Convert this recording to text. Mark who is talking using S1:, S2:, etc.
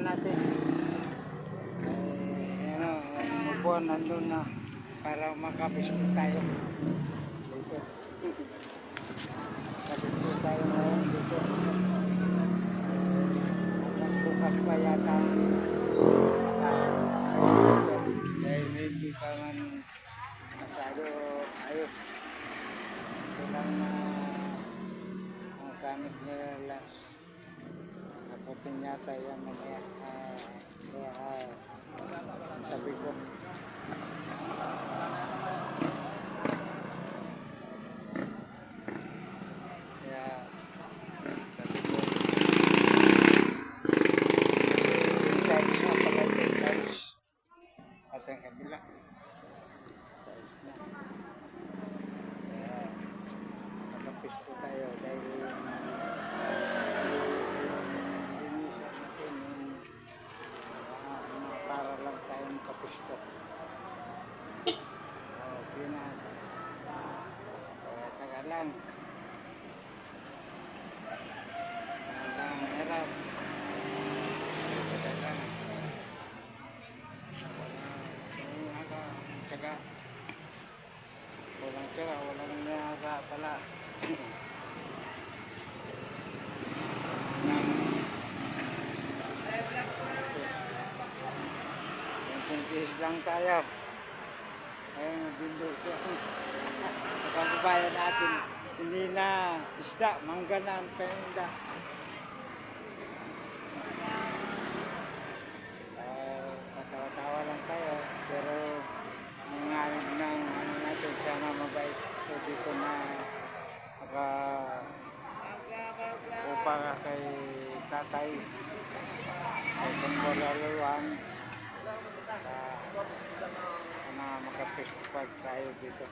S1: natin. Ano, upuan nandun na para makapisto tayo dito. Makapisto tayo ngayon dito. Bukas pa yata dahil hindi pa man masyado ayos. Ito lang na ang gamit nila lang. Naputin yata yan mamaya. Kaya sabi ko at ang kabila nakapisto tayo dahil linisan natin para lang tayo makapisto. Okay na, kaya taga lang hirap taga lang tsaga, walang tsaga, walang naga pala. Tintis lang tayo. Ayun, nabindo ko. Sa kababayan natin, hindi na isda, mangga na ang paninda. Katawa-tawa lang tayo, pero nangalit ng ano natin, sana mabait. So dito na upa ka kay tatay. Kay Pangkolaluan. Sana makapistipag tayo dito.